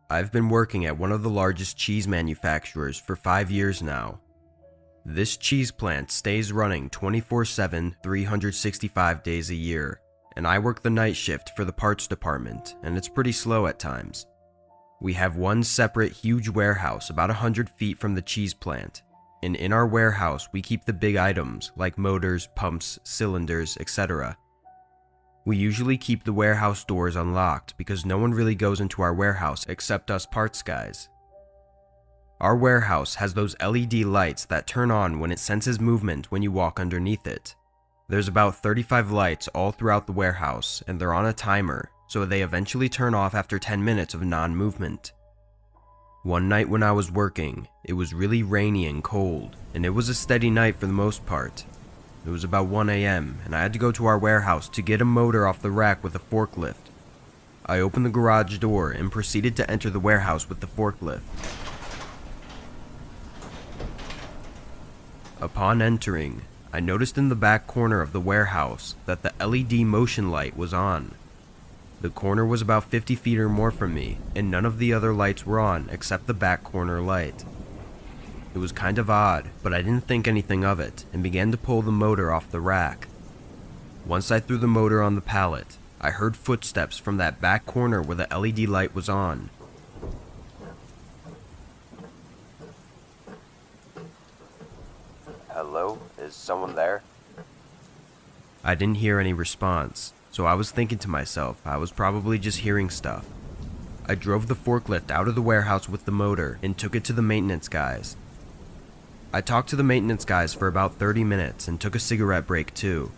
I've been working at one of the largest cheese manufacturers for 5 years now. This cheese plant stays running 24/7, 365 days a year, and I work the night shift for the parts department, and it's pretty slow at times. We have one separate huge warehouse about 100 feet from the cheese plant, and in our warehouse we keep the big items like motors, pumps, cylinders, etc. We usually keep the warehouse doors unlocked because no one really goes into our warehouse except us parts guys. Our warehouse has those LED lights that turn on when it senses movement when you walk underneath it. There's about 35 lights all throughout the warehouse, and they're on a timer, so they eventually turn off after 10 minutes of non-movement. One night when I was working, it was really rainy and cold, and it was a steady night for the most part. It was about 1 a.m., and I had to go to our warehouse to get a motor off the rack with a forklift. I opened the garage door and proceeded to enter the warehouse with the forklift. Upon entering, I noticed in the back corner of the warehouse that the LED motion light was on. The corner was about 50 feet or more from me, and none of the other lights were on except the back corner light. It was kind of odd, but I didn't think anything of it and began to pull the motor off the rack. Once I threw the motor on the pallet, I heard footsteps from that back corner where the LED light was on. Hello? Is someone there? I didn't hear any response, so I was thinking to myself I was probably just hearing stuff. I drove the forklift out of the warehouse with the motor and took it to the maintenance guys. I talked to the maintenance guys for about 30 minutes and took a cigarette break too.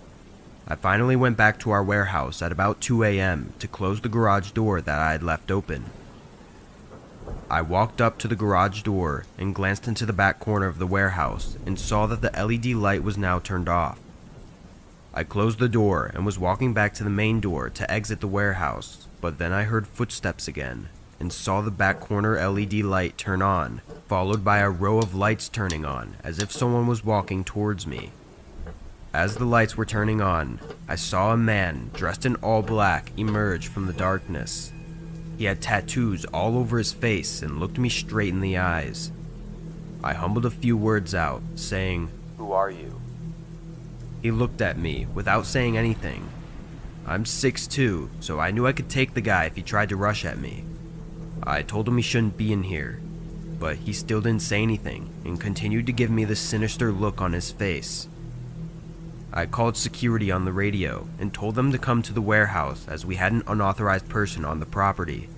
I finally went back to our warehouse at about 2 a.m. to close the garage door that I had left open. I walked up to the garage door and glanced into the back corner of the warehouse and saw that the LED light was now turned off. I closed the door and was walking back to the main door to exit the warehouse, but then I heard footsteps again and saw the back corner LED light turn on, followed by a row of lights turning on as if someone was walking towards me. As the lights were turning on, I saw a man dressed in all black emerge from the darkness. He had tattoos all over his face and looked me straight in the eyes. I humbled a few words out, saying, Who are you? He looked at me without saying anything. I'm 6'2", so I knew I could take the guy if he tried to rush at me. I told him he shouldn't be in here, but he still didn't say anything and continued to give me the sinister look on his face. I called security on the radio and told them to come to the warehouse as we had an unauthorized person on the property.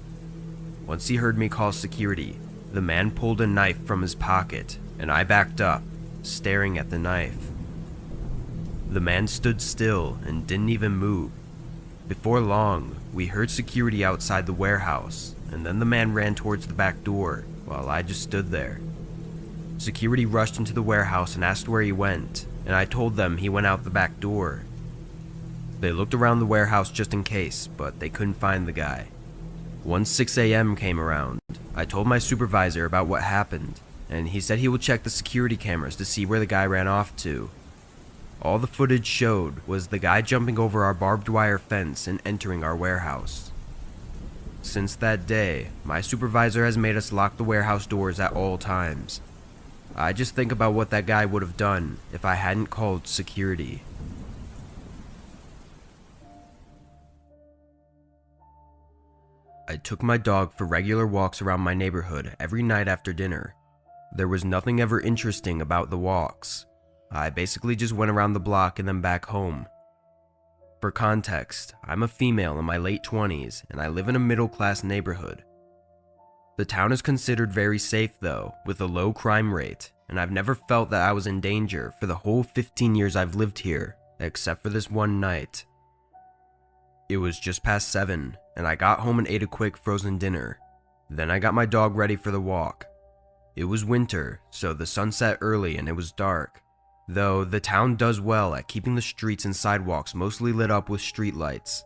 Once he heard me call security, the man pulled a knife from his pocket and I backed up, staring at the knife. The man stood still and didn't even move. Before long, we heard security outside the warehouse, and then the man ran towards the back door while I just stood there. Security rushed into the warehouse and asked where he went, and I told them he went out the back door. They looked around the warehouse just in case, but they couldn't find the guy. Once 6 a.m. came around, I told my supervisor about what happened, and he said he would check the security cameras to see where the guy ran off to. All the footage showed was the guy jumping over our barbed wire fence and entering our warehouse. Since that day, my supervisor has made us lock the warehouse doors at all times. I just think about what that guy would have done if I hadn't called security. I took my dog for regular walks around my neighborhood every night after dinner. There was nothing ever interesting about the walks. I basically just went around the block and then back home. For context, I'm a female in my late 20s and I live in a middle-class neighborhood. The town is considered very safe though, with a low crime rate, and I've never felt that I was in danger for the whole 15 years I've lived here, except for this one night. It was just past 7, and I got home and ate a quick frozen dinner. Then I got my dog ready for the walk. It was winter, so the sun set early and it was dark. Though the town does well at keeping the streets and sidewalks mostly lit up with street lights.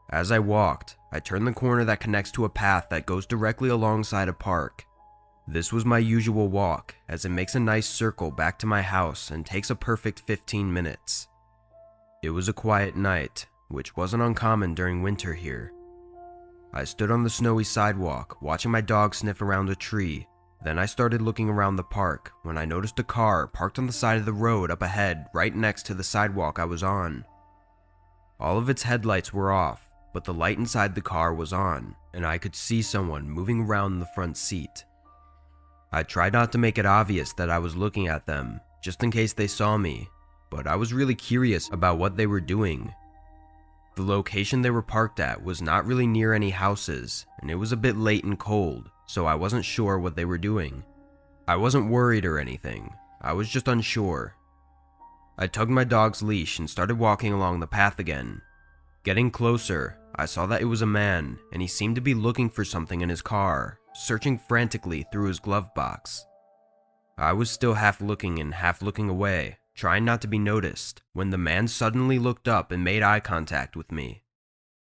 As I walked, I turned the corner that connects to a path that goes directly alongside a park. This was my usual walk, as it makes a nice circle back to my house and takes a perfect 15 minutes. It was a quiet night, which wasn't uncommon during winter here. I stood on the snowy sidewalk, watching my dog sniff around a tree. Then I started looking around the park when I noticed a car parked on the side of the road up ahead, right next to the sidewalk I was on. All of its headlights were off, but the light inside the car was on, and I could see someone moving around in the front seat. I tried not to make it obvious that I was looking at them, just in case they saw me, but I was really curious about what they were doing. The location they were parked at was not really near any houses, and it was a bit late and cold, so I wasn't sure what they were doing. I wasn't worried or anything, I was just unsure. I tugged my dog's leash and started walking along the path again. Getting closer, I saw that it was a man, and he seemed to be looking for something in his car, searching frantically through his glove box. I was still half looking and half looking away, trying not to be noticed, when the man suddenly looked up and made eye contact with me.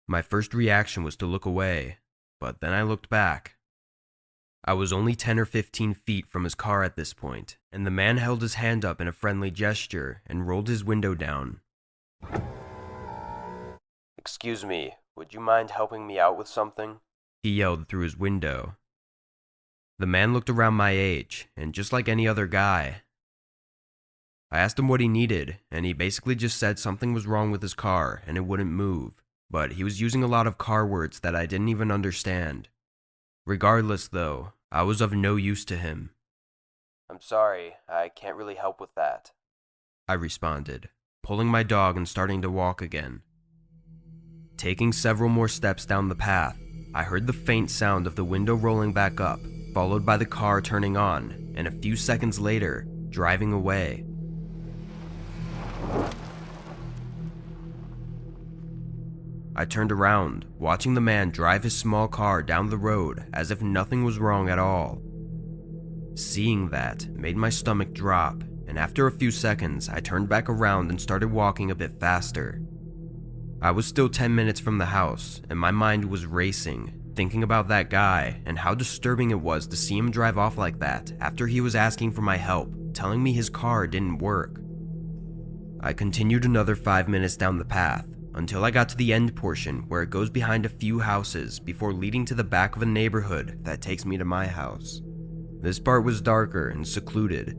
My first reaction was to look away, but then I looked back. I was only 10 or 15 feet from his car at this point, and the man held his hand up in a friendly gesture and rolled his window down. Excuse me, would you mind helping me out with something? He yelled through his window. The man looked around my age, and just like any other guy, I asked him what he needed, and he basically just said something was wrong with his car and it wouldn't move, but he was using a lot of car words that I didn't even understand. Regardless though, I was of no use to him. I'm sorry, I can't really help with that, I responded, pulling my dog and starting to walk again. Taking several more steps down the path, I heard the faint sound of the window rolling back up, followed by the car turning on, and a few seconds later, driving away. I turned around, watching the man drive his small car down the road as if nothing was wrong at all. Seeing that made my stomach drop, and after a few seconds, I turned back around and started walking a bit faster. I was still 10 minutes from the house, and my mind was racing, thinking about that guy and how disturbing it was to see him drive off like that after he was asking for my help, telling me his car didn't work. I continued another 5 minutes down the path, until I got to the end portion where it goes behind a few houses before leading to the back of a neighborhood that takes me to my house. This part was darker and secluded.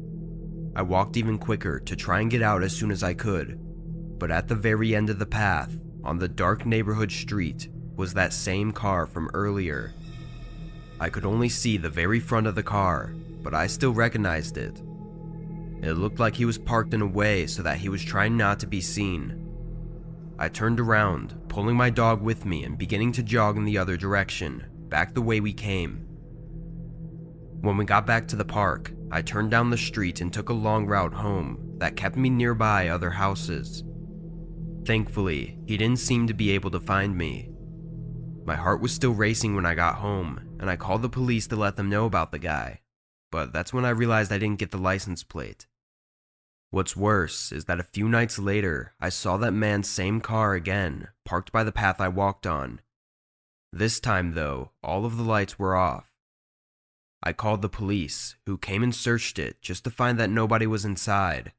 I walked even quicker to try and get out as soon as I could, but at the very end of the path, on the dark neighborhood street, was that same car from earlier. I could only see the very front of the car, but I still recognized it. It looked like he was parked in a way so that he was trying not to be seen. I turned around, pulling my dog with me and beginning to jog in the other direction, back the way we came. When we got back to the park, I turned down the street and took a long route home that kept me nearby other houses. Thankfully, he didn't seem to be able to find me. My heart was still racing when I got home, and I called the police to let them know about the guy, but that's when I realized I didn't get the license plate. What's worse is that a few nights later, I saw that man's same car again, parked by the path I walked on. This time though, all of the lights were off. I called the police, who came and searched it just to find that nobody was inside.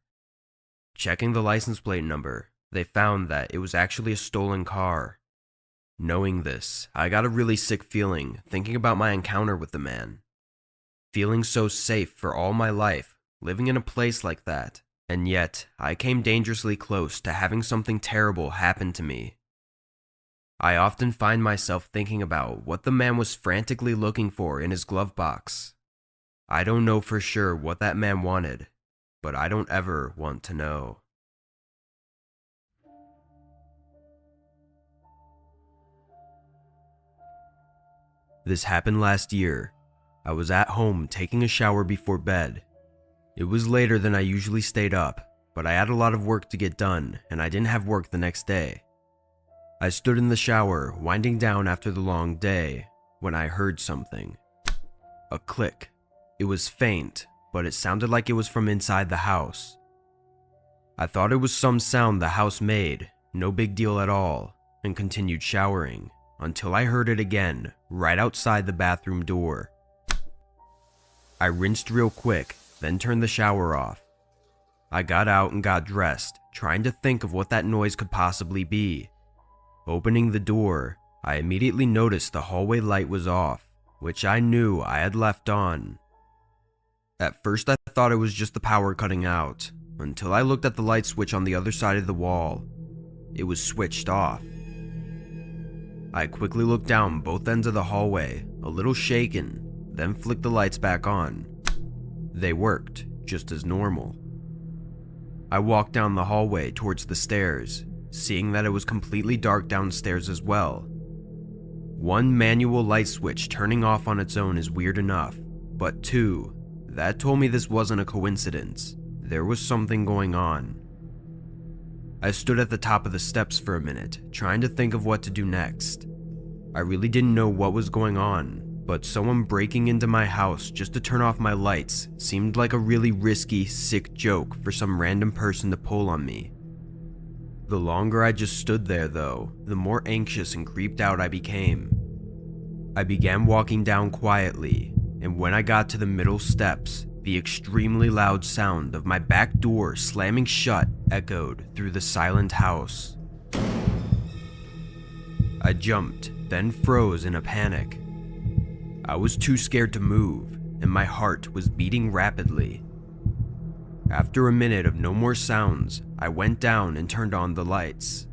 Checking the license plate number, they found that it was actually a stolen car. Knowing this, I got a really sick feeling thinking about my encounter with the man. Feeling so safe for all my life, living in a place like that, and yet I came dangerously close to having something terrible happen to me. I often find myself thinking about what the man was frantically looking for in his glove box. I don't know for sure what that man wanted, but I don't ever want to know. This happened last year. I was at home taking a shower before bed. It was later than I usually stayed up, but I had a lot of work to get done and I didn't have work the next day. I stood in the shower, winding down after the long day, when I heard something. A click. It was faint, but it sounded like it was from inside the house. I thought it was some sound the house made, no big deal at all, and continued showering, until I heard it again, right outside the bathroom door. I rinsed real quick, then turned the shower off. I got out and got dressed, trying to think of what that noise could possibly be. Opening the door, I immediately noticed the hallway light was off, which I knew I had left on. At first I thought it was just the power cutting out, until I looked at the light switch on the other side of the wall. It was switched off. I quickly looked down both ends of the hallway, a little shaken, then flicked the lights back on. They worked, just as normal. I walked down the hallway towards the stairs, seeing that it was completely dark downstairs as well. One manual light switch turning off on its own is weird enough, but two, that told me this wasn't a coincidence. There was something going on. I stood at the top of the steps for a minute, trying to think of what to do next. I really didn't know what was going on, but someone breaking into my house just to turn off my lights seemed like a really risky, sick joke for some random person to pull on me. The longer I just stood there though, the more anxious and creeped out I became. I began walking down quietly, and when I got to the middle steps, the extremely loud sound of my back door slamming shut echoed through the silent house. I jumped, then froze in a panic. I was too scared to move, and my heart was beating rapidly. After a minute of no more sounds, I went down and turned on the lights.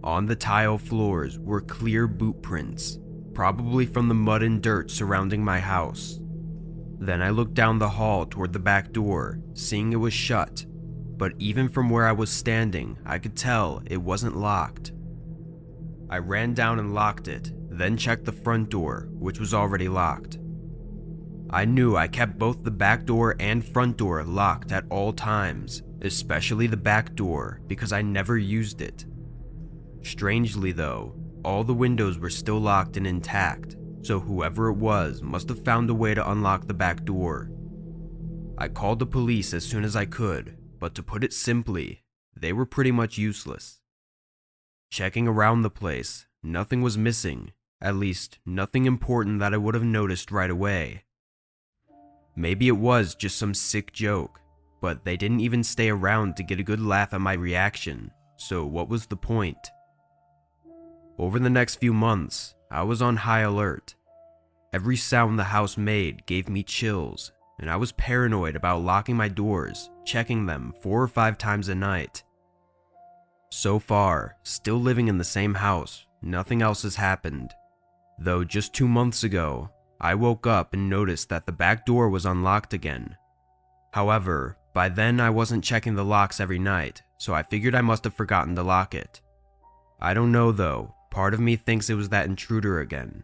On the tile floors were clear boot prints, probably from the mud and dirt surrounding my house. Then I looked down the hall toward the back door, seeing it was shut, but even from where I was standing, I could tell it wasn't locked. I ran down and locked it, then checked the front door, which was already locked. I knew I kept both the back door and front door locked at all times, especially the back door because I never used it. Strangely though, all the windows were still locked and intact, so whoever it was must have found a way to unlock the back door. I called the police as soon as I could, but to put it simply, they were pretty much useless. Checking around the place, nothing was missing, at least nothing important that I would have noticed right away. Maybe it was just some sick joke, but they didn't even stay around to get a good laugh at my reaction, so what was the point? Over the next few months, I was on high alert. Every sound the house made gave me chills, and I was paranoid about locking my doors, checking them 4 or 5 times a night. So far, still living in the same house, nothing else has happened. Though just 2 months ago, I woke up and noticed that the back door was unlocked again. However, by then I wasn't checking the locks every night, so I figured I must have forgotten to lock it. I don't know though, part of me thinks it was that intruder again.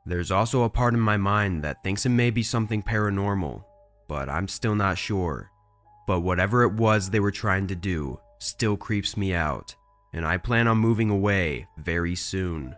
There's also a part in my mind that thinks it may be something paranormal, but I'm still not sure. But whatever it was they were trying to do still creeps me out, and I plan on moving away very soon.